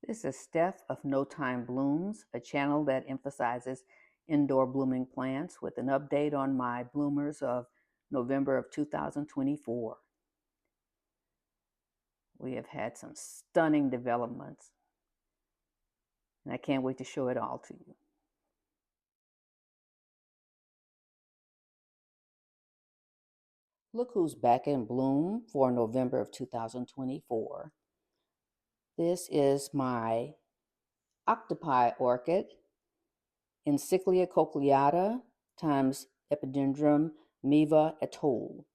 This is Steph of No Time Blooms, a channel that emphasizes indoor blooming plants with an update on my bloomers of November of 2024. We have had some stunning developments, and I can't wait to show it all to you. Look who's back in bloom for November of 2024. This is my octopi orchid, Encyclia cochleata times Epidendrum Miva Etolle.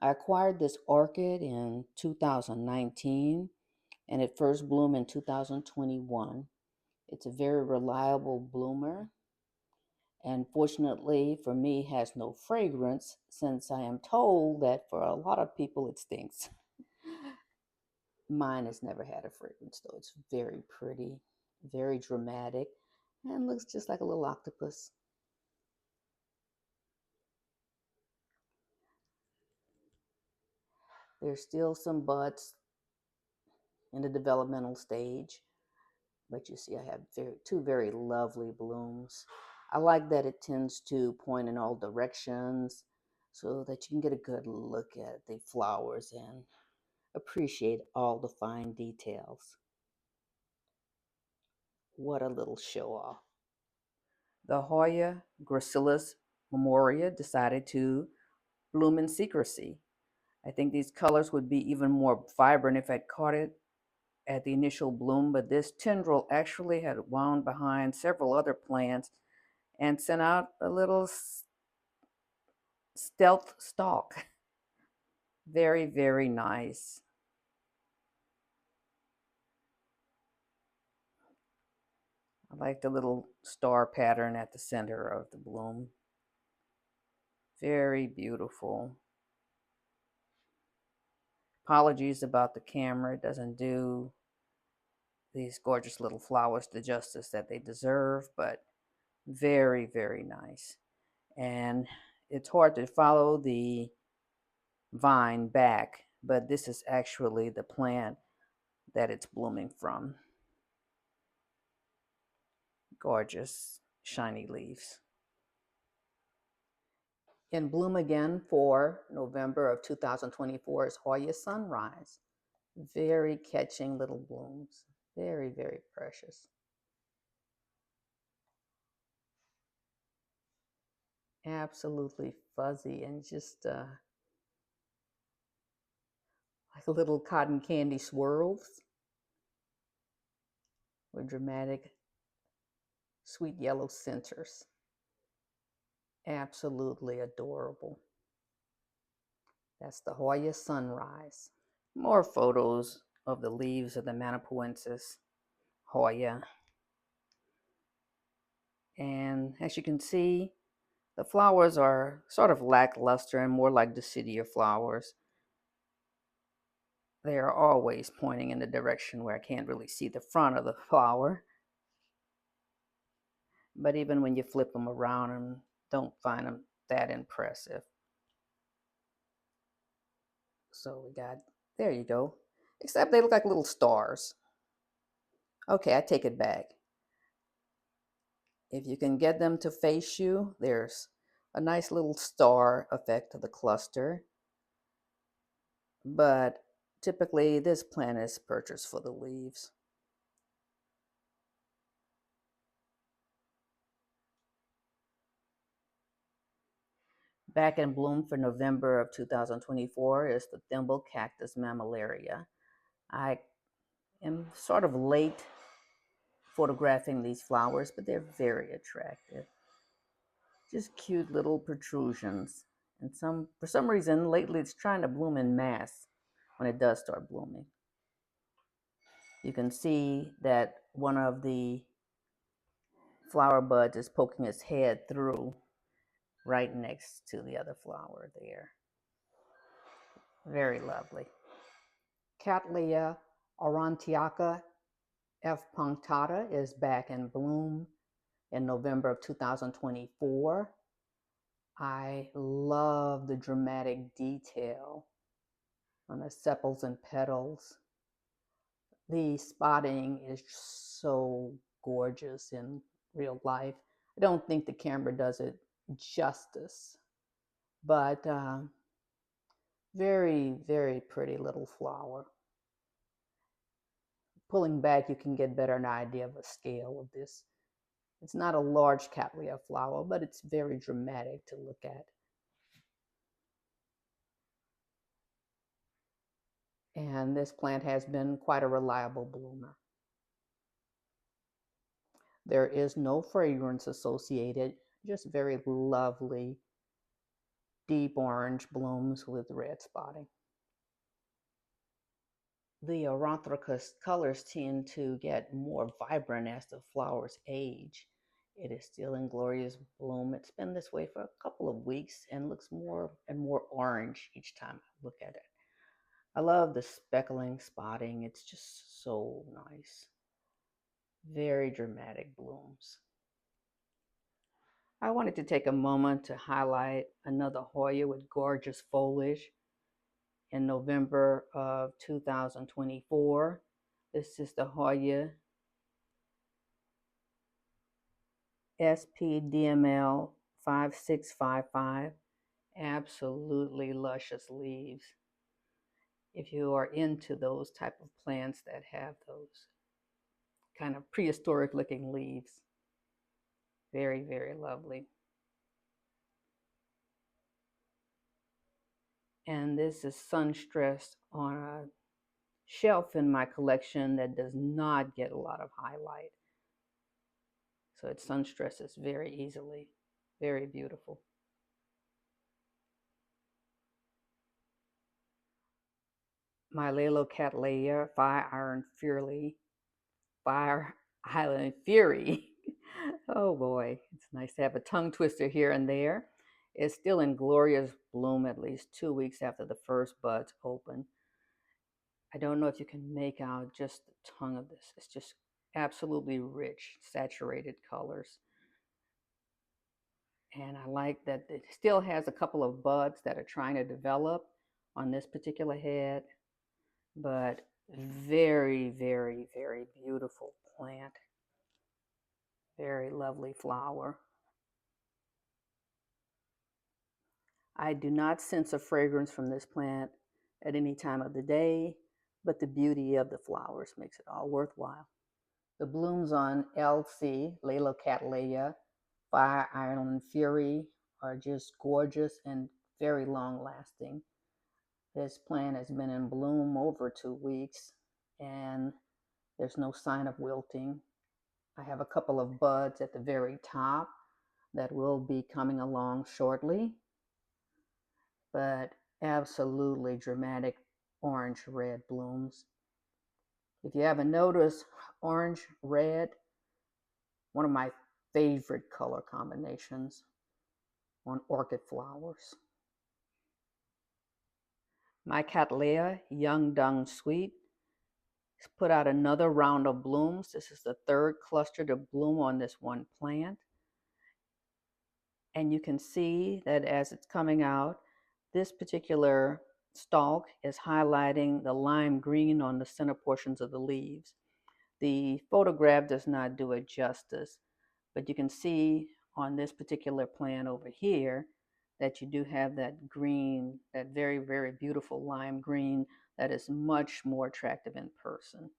I acquired this orchid in 2019 and it first bloomed in 2021. It's a very reliable bloomer and fortunately for me has no fragrance since I am told that for a lot of people it stinks. Mine has never had a fragrance though. It's very pretty, very dramatic, and looks just like a little octopus. There's still some buds in the developmental stage, but you see I have two very lovely blooms. I like that it tends to point in all directions so that you can get a good look at the flowers and appreciate all the fine details. What a little show off. The Hoya gracilis memoria decided to bloom in secrecy. I think these colors would be even more vibrant if I'd caught it at the initial bloom, but this tendril actually had wound behind several other plants and sent out a little stealth stalk. Very, very nice. I like the little star pattern at the center of the bloom. Very beautiful. Apologies about the camera. It doesn't do these gorgeous little flowers the justice that they deserve, but very, very nice. And it's hard to follow the vine back, but this is actually the plant that it's blooming from. Gorgeous, shiny leaves. In bloom again for November of 2024 is Hoya Sunrise. Very catching little blooms. Very, very precious. Absolutely fuzzy and just like little cotton candy swirls with dramatic sweet yellow centers. Absolutely adorable. That's the Hoya Sunrise. More photos of the leaves of the manipurensis Hoya. And as you can see, the flowers are sort of lackluster and more like deciduous flowers. They are always pointing in the direction where I can't really see the front of the flower. But even when you flip them around, I don't find them that impressive. So we got, there you go. Except they look like little stars. Okay, I take it back. If you can get them to face you, there's a nice little star effect to the cluster. But typically this plant is purchased for the leaves. Back in bloom for November of 2024 is the Thimble cactus Mammilaria. I am sort of late photographing these flowers, but they're very attractive. Just cute little protrusions. And for some reason, lately it's trying to bloom in mass when it does start blooming. You can see that one of the flower buds is poking its head through right next to the other flower there. Very lovely. Cattleya aurantiaca F. punctata is back in bloom in November of 2024. I love the dramatic detail on the sepals and petals. The spotting is so gorgeous in real life. I don't think the camera does it justice, but very, very pretty little flower. Pulling back, you can get better an idea of the scale of this. It's not a large Cattleya flower, but it's very dramatic to look at. And this plant has been quite a reliable bloomer. There is no fragrance associated, just very lovely, deep orange blooms with red spotting. The aurantiaca colors tend to get more vibrant as the flowers age. It is still in glorious bloom. It's been this way for a couple of weeks and looks more and more orange each time I look at it. I love the speckling spotting. It's just so nice. Very dramatic blooms. I wanted to take a moment to highlight another Hoya with gorgeous foliage in November of 2024. This is the Hoya Epidendrum 5655. Absolutely luscious leaves. If you are into those type of plants that have those kind of prehistoric looking leaves, very, very lovely. And this is sun stressed on a shelf in my collection that does not get a lot of highlight. So it sun stresses very easily. Very beautiful. My Laeliocattleya Fire Island Fiery. Oh boy, it's nice to have a tongue twister here and there. It's still in glorious bloom at least 2 weeks after the first buds open. I don't know if you can make out just the tongue of this. It's just absolutely rich, saturated colors. And I like that it still has a couple of buds that are trying to develop on this particular head, but very, very, very beautiful plant. Very lovely flower. I do not sense a fragrance from this plant at any time of the day, but the beauty of the flowers makes it all worthwhile. The blooms on LC, Laeliocattleya Fire Island Fiery, are just gorgeous and very long lasting. This plant has been in bloom over 2 weeks and there's no sign of wilting. I have a couple of buds at the very top that will be coming along shortly, but absolutely dramatic orange-red blooms. If you haven't noticed, orange-red, one of my favorite color combinations on orchid flowers. My Cattleya Yuan Dung Sweet has put out another round of blooms. This is the third cluster to bloom on this one plant. And you can see that as it's coming out, this particular stalk is highlighting the lime green on the center portions of the leaves. The photograph does not do it justice, but you can see on this particular plant over here that you do have that green, that very, very beautiful lime green that is much more attractive in person.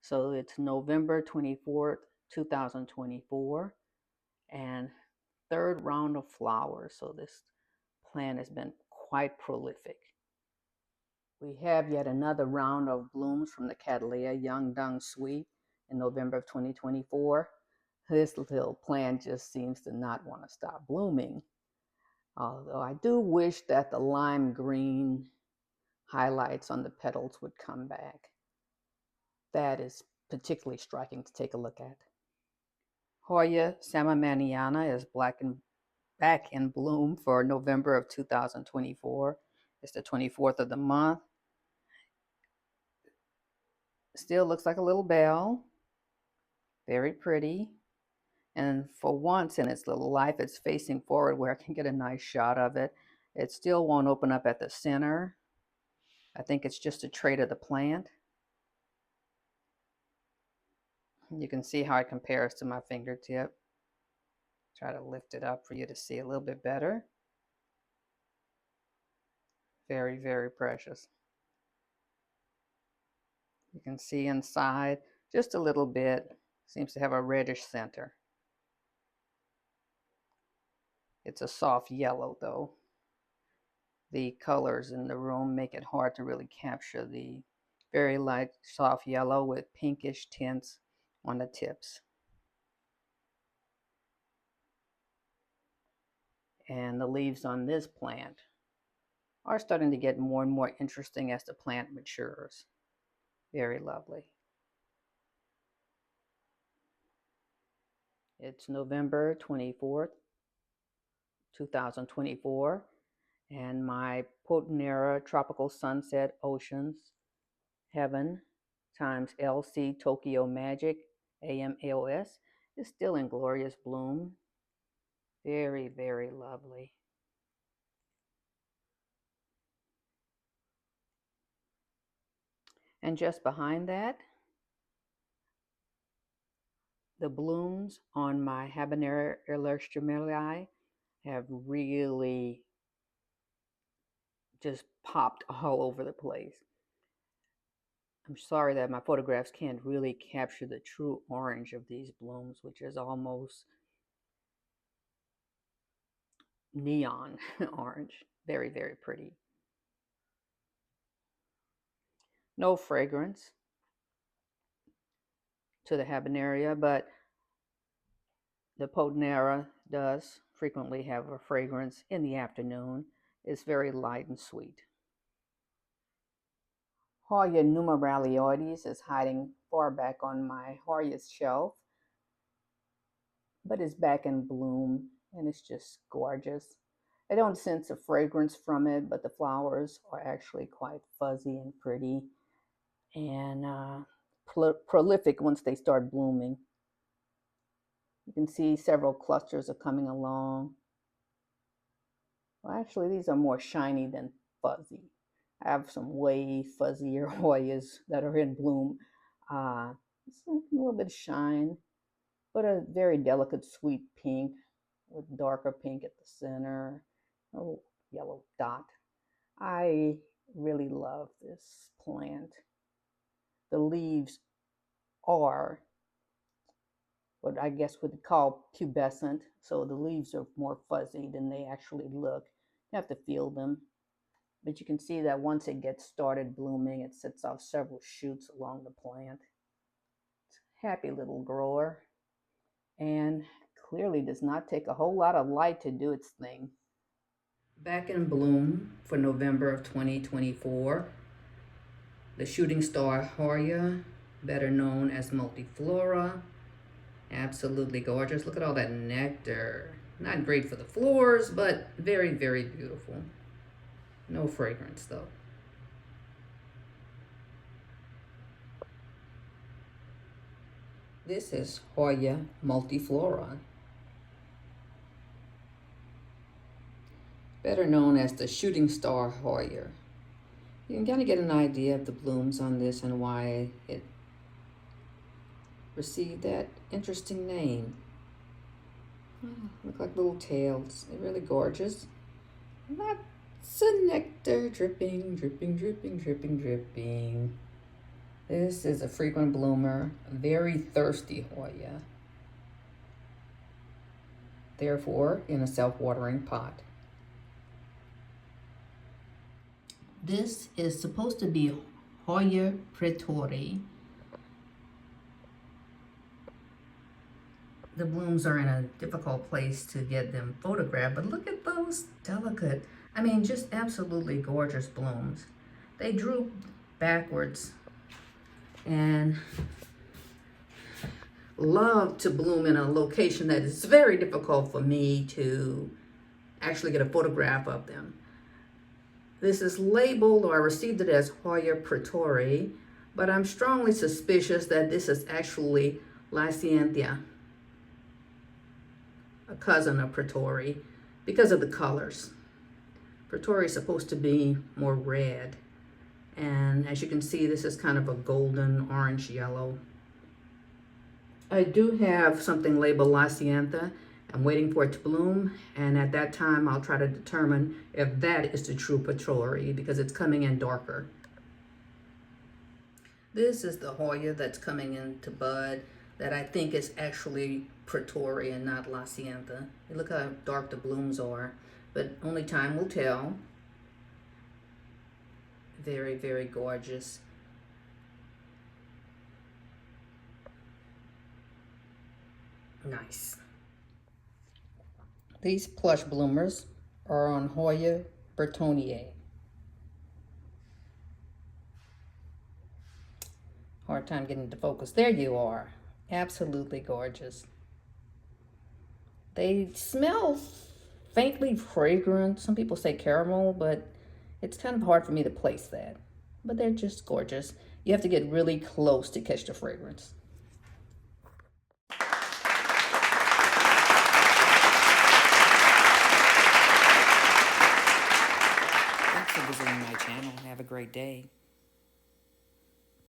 So it's November 24th, 2024, and third round of flowers. So this plant has been quite prolific. We have yet another round of blooms from the Cattleya Yuan Dung Sweet in November of 2024. This little plant just seems to not want to stop blooming. Although I do wish that the lime green highlights on the petals would come back. That is particularly striking to take a look at. Hoya sammannaniana is back in bloom for November of 2024. It's the 24th of the month. Still looks like a little bell. Very pretty. And for once in its little life, it's facing forward where I can get a nice shot of it. It still won't open up at the center. I think it's just a trait of the plant. You can see how it compares to my fingertip. Try to lift it up for you to see a little bit better. Very, very precious. You can see inside just a little bit. Seems to have a reddish center. It's a soft yellow though. The colors in the room make it hard to really capture the very light soft yellow with pinkish tints on the tips. And the leaves on this plant are starting to get more and more interesting as the plant matures. Very lovely. It's November 24th, 2024, and my Potina Tropical Sunset Oceans Heaven times LC Tokyo Magic AMAOS is still in glorious bloom. Very, very lovely. And just behind that, the blooms on my Habenaria erichmichelii have really just popped all over the place. I'm sorry that my photographs can't really capture the true orange of these blooms, which is almost neon orange. Very, very pretty. No fragrance to the Habenaria, but the Potina does frequently have a fragrance in the afternoon. It's very light and sweet. Hoya nummalariodes is hiding far back on my Hoya's shelf, but it's back in bloom and it's just gorgeous. I don't sense a fragrance from it, but the flowers are actually quite fuzzy and pretty and prolific once they start blooming. You can see several clusters are coming along. Well, actually, these are more shiny than fuzzy. I have some way fuzzier Hoyas that are in bloom. It's a little bit of shine, but a very delicate sweet pink with darker pink at the center, a little yellow dot. I really love this plant. The leaves are what I guess would call pubescent, so the leaves are more fuzzy than they actually look. You have to feel them, but you can see that once it gets started blooming, it sets off several shoots along the plant. It's a happy little grower and clearly does not take a whole lot of light to do its thing. Back in bloom for November of 2024, the shooting star Hoya, better known as Multiflora. Absolutely gorgeous. Look at all that nectar. Not great for the floors, but very, very beautiful. No fragrance though. This is Hoya Multiflora, better known as the shooting star Hoya. You can kind of get an idea of the blooms on this and why it received that interesting name. Oh, look like little tails. They're really gorgeous. Lots of nectar dripping, dripping, dripping, dripping, dripping. This is a frequent bloomer, a very thirsty Hoya. Therefore, in a self-watering pot. This is supposed to be Hoya Praetorii. The blooms are in a difficult place to get them photographed, but look at those delicate, I mean, just absolutely gorgeous blooms. They droop backwards and love to bloom in a location that is very difficult for me to actually get a photograph of them. This is labeled, or I received it as Hoya Praetorii, but I'm strongly suspicious that this is actually Lasiantha, a cousin of Praetorii, because of the colors. Praetorii is supposed to be more red, and as you can see, this is kind of a golden orange yellow. I do have something labeled Lasiantha. I'm waiting for it to bloom, and at that time I'll try to determine if that is the true Praetorii because it's coming in darker. This is the Hoya that's coming into bud that I think is actually Praetorii and not Lasiantha. Look how dark the blooms are, but only time will tell. Very, very gorgeous. Nice. These plush bloomers are on Hoya Burtoniae. Hard time getting to focus. There you are. Absolutely gorgeous. They smell faintly fragrant. Some people say caramel, but it's kind of hard for me to place that. But they're just gorgeous. You have to get really close to catch the fragrance. Thanks for visiting my channel. Have a great day.